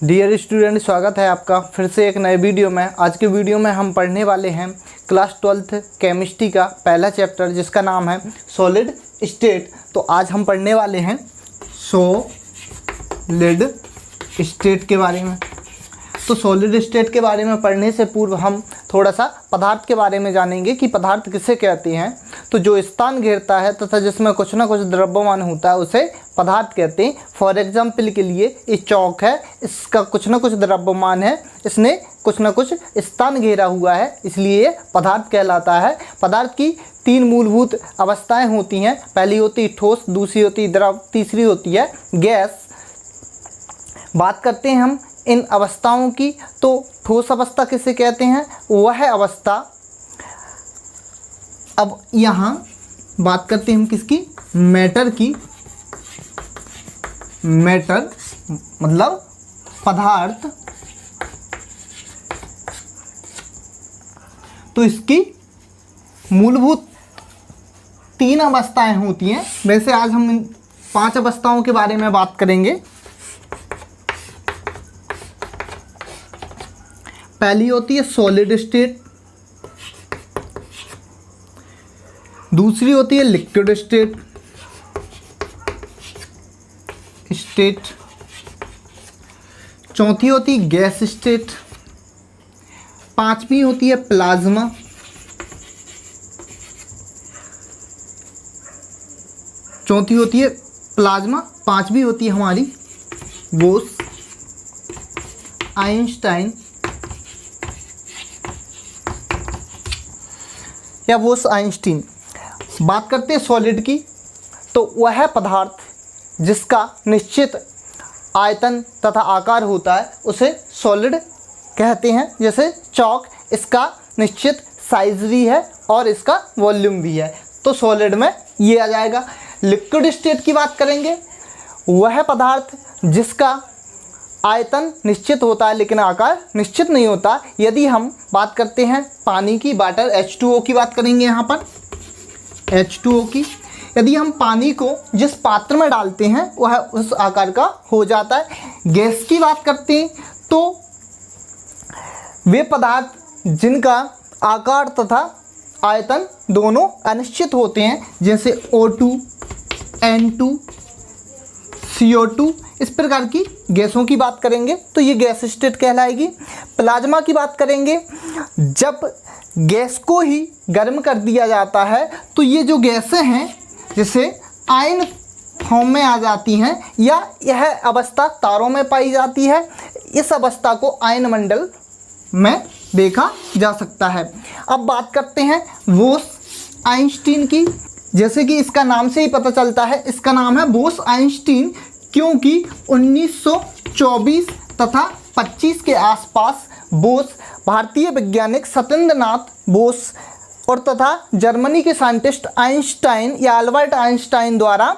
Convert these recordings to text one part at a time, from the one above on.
Dear student, स्वागत है आपका फिर से एक नए वीडियो में। आज के वीडियो में हम पढ़ने वाले हैं क्लास 12th केमिस्ट्री का पहला चैप्टर जिसका नाम है सॉलिड स्टेट। तो आज हम पढ़ने वाले हैं सॉलिड स्टेट के बारे में। तो सॉलिड स्टेट के बारे में पढ़ने से पूर्व हम थोड़ा सा पदार्थ के बारे में जानेंगे कि पदार्थ किसे कहते हैं। तो जो स्थान घेरता है तथा जिसमें कुछ ना कुछ द्रव्यमान होता है उसे पदार्थ कहते हैं। फॉर एग्जाम्पल के लिए ये चौक है, इसका कुछ ना कुछ द्रव्यमान है, इसने कुछ ना कुछ स्थान घेरा हुआ है, इसलिए ये पदार्थ कहलाता है। पदार्थ की तीन मूलभूत अवस्थाएं होती हैं। पहली होती है ठोस, दूसरी होती है द्रव, तीसरी होती है गैस। बात करते हैं हम इन अवस्थाओं की। तो ठोस अवस्था किसे कहते हैं? वह अवस्था, अब यहाँ बात करते हैं हम किसकी? मैटर की। मैटर मतलब पदार्थ। तो इसकी मूलभूत तीन अवस्थाएं होती हैं। वैसे आज हम इन 5 अवस्थाओं के बारे में बात करेंगे। पहली होती है सॉलिड स्टेट, दूसरी होती है लिक्विड स्टेट, चौथी होती है गैस स्टेट, पांचवी होती है प्लाज्मा, चौथी होती है प्लाज्मा, पांचवी होती है हमारी बोस आइंस्टाइन या बोस आइंस्टीन। बात करते हैं सॉलिड की। तो वह पदार्थ जिसका निश्चित आयतन तथा आकार होता है उसे सॉलिड कहते हैं। जैसे चौक, इसका निश्चित साइज भी है और इसका वॉल्यूम भी है, तो सॉलिड में ये आ जाएगा। लिक्विड स्टेट की बात करेंगे, वह पदार्थ जिसका आयतन निश्चित होता है लेकिन आकार निश्चित नहीं होता। यदि हम बात करते हैं पानी की, वाटर H2O की बात करेंगे यहाँ पर H2O की। यदि हम पानी को जिस पात्र में डालते हैं वह उस आकार का हो जाता है। गैस की बात करते हैं तो वे पदार्थ जिनका आकार तथा आयतन दोनों अनिश्चित होते हैं, जैसे O2, N2, CO2, इस प्रकार की गैसों की बात करेंगे तो ये गैस स्टेट कहलाएगी। प्लाज्मा की बात करेंगे, जब गैस को ही गर्म कर दिया जाता है तो ये जो गैसें हैं जैसे आयन फॉर्म में आ जाती हैं, या यह अवस्था तारों में पाई जाती है। इस अवस्था को आयन मंडल में देखा जा सकता है। अब बात करते हैं बोस आइंस्टीन की। जैसे कि इसका नाम से ही पता चलता है, इसका नाम है बोस आइंस्टीन, क्योंकि 1924 तथा 25 के आसपास बोस, भारतीय वैज्ञानिक सत्येंद्रनाथ बोस और तथा जर्मनी के साइंटिस्ट आइंस्टाइन या अल्बर्ट आइंस्टाइन द्वारा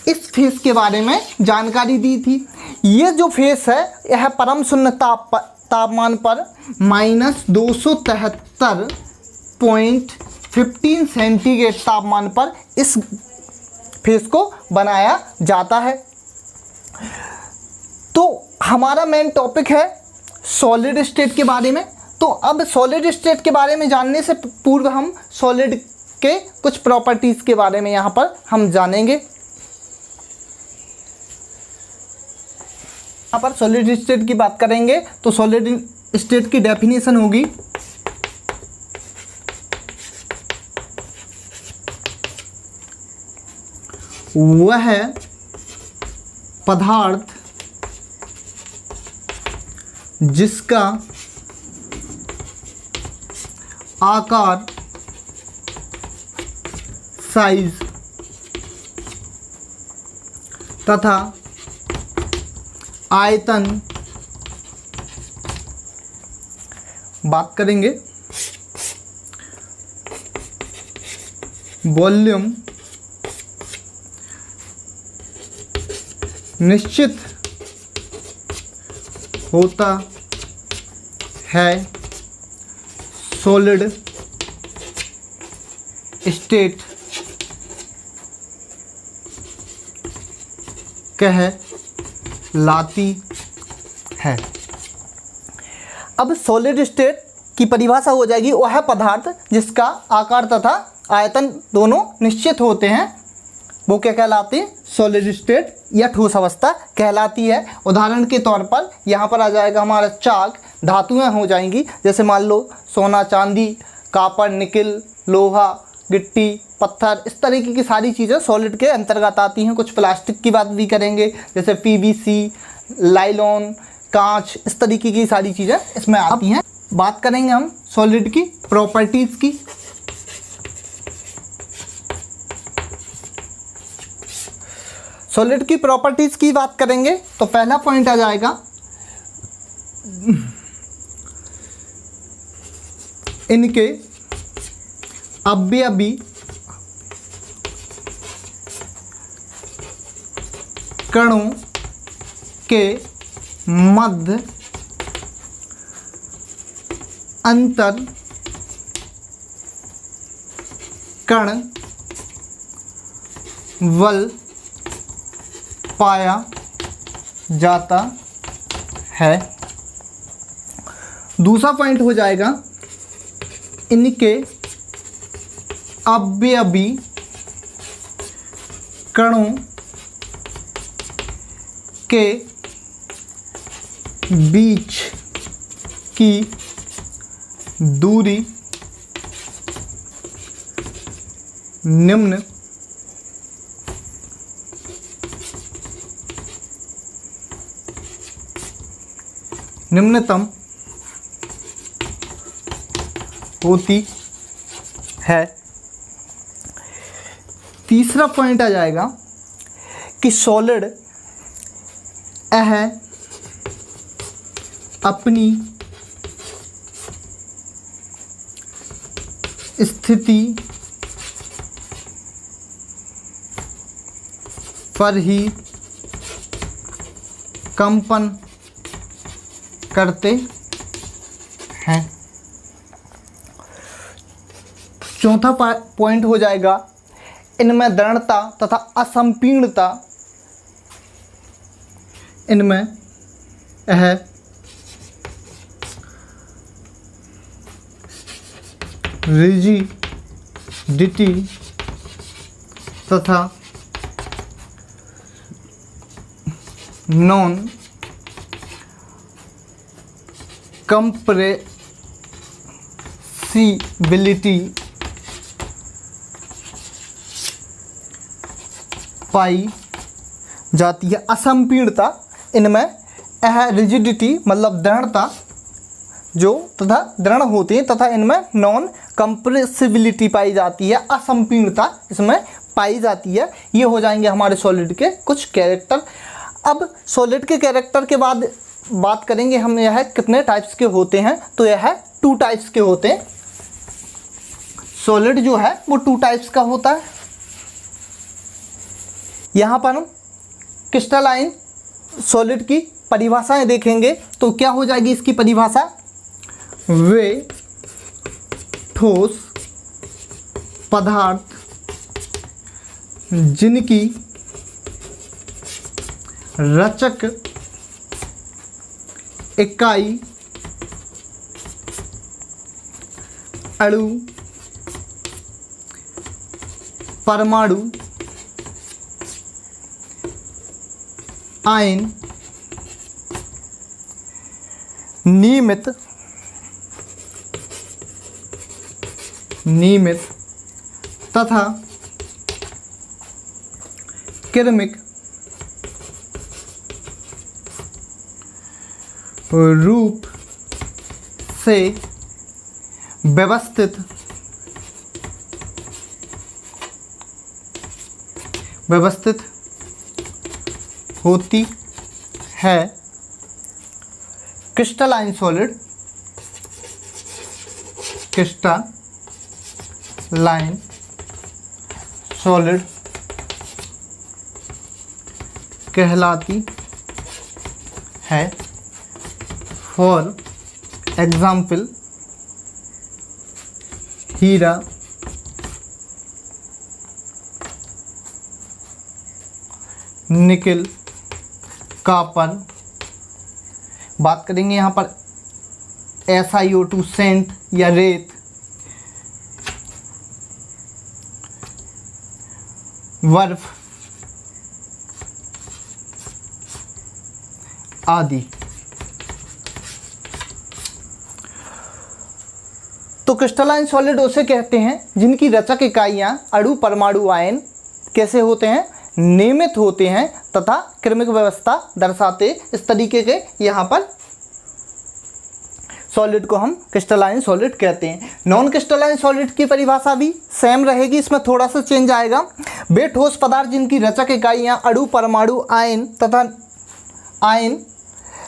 इस फेस के बारे में जानकारी दी थी। ये जो फेस है यह परम शून्य तापमान पर -273.15 सेंटीग्रेड तापमान पर इस फेस को बनाया जाता है। तो हमारा मेन टॉपिक है सॉलिड स्टेट के बारे में। तो अब सॉलिड स्टेट के बारे में जानने से पूर्व हम सॉलिड के कुछ प्रॉपर्टीज के बारे में यहाँ पर हम जानेंगे। यहाँ पर सॉलिड स्टेट की बात करेंगे तो सॉलिड स्टेट की डेफिनेशन होगी वह पदार्थ जिसका आकार, साइज तथा आयतन, बात करेंगे वॉल्यूम, निश्चित होता है सॉलिड स्टेट कहलाती है। अब सॉलिड स्टेट की परिभाषा हो जाएगी वह पदार्थ जिसका आकार तथा आयतन दोनों निश्चित होते हैं, वो क्या कहलाती है? सॉलिड स्टेट या ठोस अवस्था कहलाती है। उदाहरण के तौर पर यहाँ पर आ जाएगा हमारा चाक, धातुएं हो जाएंगी, जैसे मान लो सोना, चांदी, कॉपर, निकिल, लोहा, गिट्टी, पत्थर, इस तरीके की सारी चीज़ें सॉलिड के अंतर्गत आती हैं। कुछ प्लास्टिक की बात भी करेंगे, जैसे पीवीसी, लाइलॉन, कांच, इस तरीके की सारी चीज़ें इसमें आती हैं। बात करेंगे हम सॉलिड की प्रॉपर्टीज़ की। सॉलिड की प्रॉपर्टीज़ की बात करेंगे तो पहला पॉइंट आ जाएगा इनके अवयवी कणों के मध्य अंतर कण बल पाया जाता है। दूसरा पॉइंट हो जाएगा इनके अवयवी कणों के बीच की दूरी निम्नतम होती है। तीसरा पॉइंट आ जाएगा कि सॉलिड अपनी स्थिति पर ही कंपन करते हैं। चौथा पॉइंट हो जाएगा इनमें दृढ़ता तथा असंपीर्णता, इनमें रिजिडिटी तथा नॉन कंप्रेसिबिलिटी पाई जाती है। असंपीर्णता, इनमें रिजिडिटी मतलब दृढ़ता जो तथा दृढ़ होती है तथा इनमें नॉन कंप्रेसिबिलिटी पाई जाती है, असंपीर्णता इसमें पाई जाती है। ये हो जाएंगे हमारे सॉलिड के कुछ कैरेक्टर। अब सॉलिड के कैरेक्टर के बाद बात करेंगे हम यह कितने टाइप्स के होते हैं, तो यह 2 टाइप्स के होते हैं। सॉलिड जो है वो 2 टाइप्स का होता है। यहाँ पर हम क्रिस्टलाइन सॉलिड की परिभाषाएं देखेंगे तो क्या हो जाएगी इसकी परिभाषा? वे ठोस पदार्थ जिनकी रचक इकाई अणु, परमाणु, आयन, नियमित तथा क्रमिक रूप से व्यवस्थित होती है। क्रिस्टलाइन सॉलिड, क्रिस्टलाइन सॉलिड कहलाती है। फॉर एग्जाम्पल हीरा, निकिल, कॉपर, बात करेंगे यहाँ पर SiO2 सेंट या रेत, बर्फ आदि। तो क्रिस्टलाइन सॉलिड उसे कहते हैं जिनकी रचक इकाइयाँ अणु परमाणु आयन कैसे होते हैं, नियमित होते हैं तथा क्रमिक व्यवस्था दर्शाते। इस तरीके के यहाँ पर सॉलिड को हम क्रिस्टलाइन सॉलिड कहते हैं। नॉन क्रिस्टलाइन सॉलिड की परिभाषा भी सेम रहेगी, इसमें थोड़ा सा चेंज आएगा। वे ठोस पदार्थ जिनकी रचक इकाइयाँ अणु परमाणु आयन तथा आयन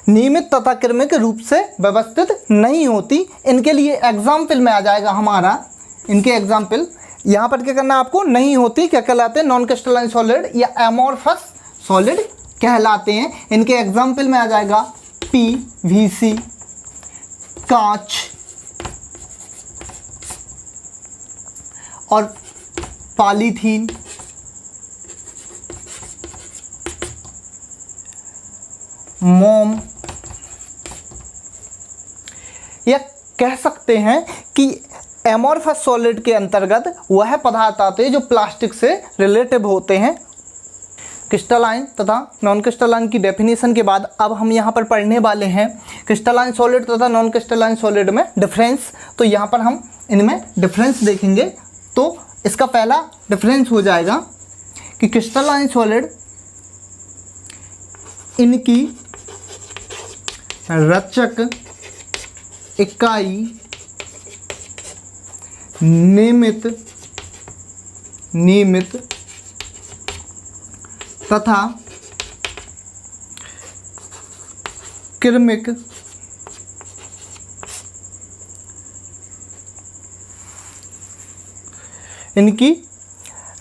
नियमित तथा क्रमिक रूप से व्यवस्थित नहीं होती। इनके लिए एग्जाम्पल में आ जाएगा हमारा, इनके एग्जाम्पल यहाँ पर क्या करना आपको, नहीं होती, क्या कहलाते हैं, नॉन क्रिस्टलाइन सॉलिड या एमोर्फस सॉलिड कहलाते हैं। इनके एग्जाम्पल में आ जाएगा PVC, कांच और पॉलीथीन, मोम। या कह सकते हैं कि एमोर्फस सॉलिड के अंतर्गत वह पदार्थ आते हैं जो प्लास्टिक से रिलेटिव होते हैं। क्रिस्टलाइन तथा नॉन क्रिस्टलाइन की डेफिनेशन के बाद अब हम यहाँ पर पढ़ने वाले हैं क्रिस्टलाइन सॉलिड तथा नॉन क्रिस्टलाइन सॉलिड में डिफरेंस। तो यहाँ पर हम इनमें डिफरेंस देखेंगे। तो इसका पहला डिफरेंस हो जाएगा कि क्रिस्टलाइन सॉलिड इनकी रचक इकाई नियमित तथा क्रमिक इनकी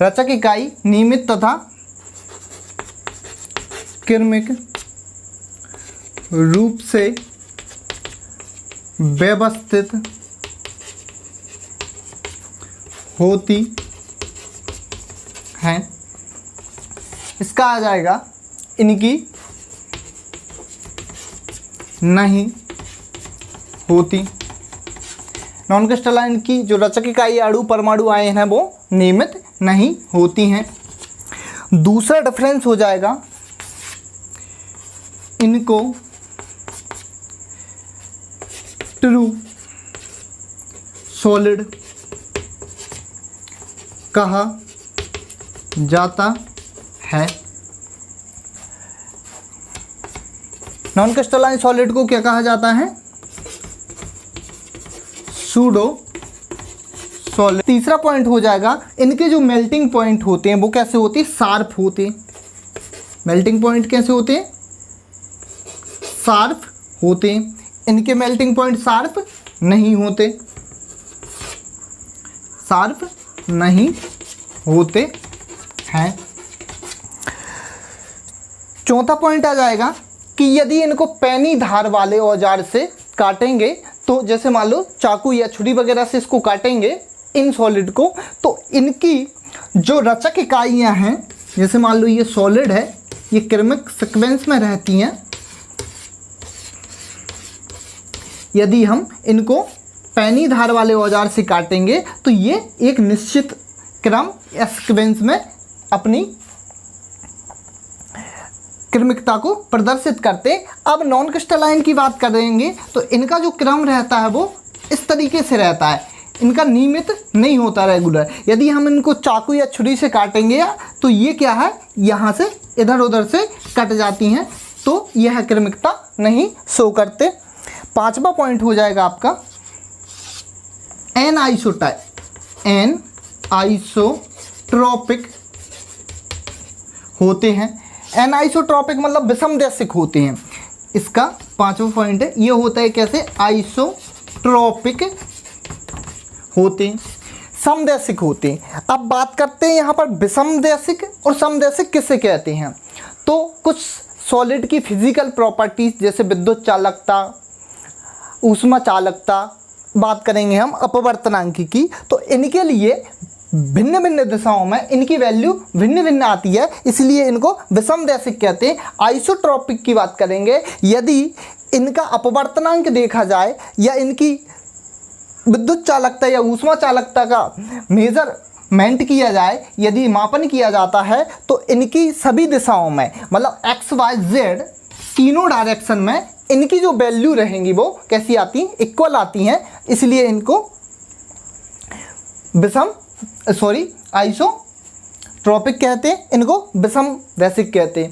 रचक इकाई नियमित तथा क्रमिक रूप से व्यवस्थित होती हैं। इसका आ जाएगा इनकी नहीं होती। नॉन क्रिस्टलाइन की जो रचक इकाई अणु परमाणु आयन है वो नियमित नहीं होती हैं। दूसरा डिफरेंस हो जाएगा इनको ट्रू सॉलिड कहा जाता है। नॉन क्रिस्टलाइन सॉलिड को क्या कहा जाता है, सूडो सॉलिड। तीसरा पॉइंट हो जाएगा इनके जो मेल्टिंग पॉइंट होते हैं वो कैसे होते हैं, शार्प होते हैं। मेल्टिंग पॉइंट कैसे होते हैं, शार्प होते हैं। इनके मेल्टिंग पॉइंट शार्प नहीं होते, शार्प नहीं होते हैं। चौथा पॉइंट आ जाएगा कि यदि इनको पैनी धार वाले औजार से काटेंगे, तो जैसे मान लो चाकू या छुरी वगैरह से इसको काटेंगे इन सॉलिड को, तो इनकी जो रचक इकाइयां हैं, जैसे मान लो ये सॉलिड है, ये क्रमिक सीक्वेंस में रहती हैं। यदि हम इनको पैनी धार वाले औजार से काटेंगे तो ये एक निश्चित क्रम या सीक्वेंस में अपनी क्रमिकता को प्रदर्शित करते। अब नॉन क्रिस्टलाइन की बात करेंगे तो इनका जो क्रम रहता है वो इस तरीके से रहता है, इनका नियमित नहीं होता रेगुलर। यदि हम इनको चाकू या छुरी से काटेंगे तो ये क्या है, यहाँ से इधर उधर से कट जाती हैं, तो यह क्रमिकता नहीं शो करते। पांचवा पॉइंट हो जाएगा आपका एनआइसोट्रॉपिक होते हैं। एनआइसोट्रॉपिक मतलब विषमदैशिक होते हैं। इसका पांचवा पॉइंट है, ये होता है कैसे, आइसोट्रॉपिक होते हैं, समदैशिक होते हैं। अब बात करते हैं यहाँ पर विषमदैशिक और समदैशिक किससे कहते हैं। तो कुछ सॉलिड की फिजिकल प्रॉपर्टीज जैसे विद्युत चालकता, ऊष्मा चालकता, बात करेंगे हम अपवर्तनांक की, तो इनके लिए भिन्न भिन्न दिशाओं में इनकी वैल्यू भिन्न भिन्न आती है, इसलिए इनको विषमदैशिक कहते हैं। आइसोट्रॉपिक की बात करेंगे, यदि इनका अपवर्तनांक देखा जाए या इनकी विद्युत चालकता या ऊष्मा चालकता का मेजरमेंट किया जाए, यदि मापन किया जाता है तो इनकी सभी दिशाओं में मतलब एक्स वाई जेड तीनों डायरेक्शन में इनकी जो वैल्यू रहेंगी वो कैसी आती हैं, इक्वल आती हैं। इसलिए इनको आइसोट्रॉपिक कहते हैं, इनको विषम वैशिक कहते हैं।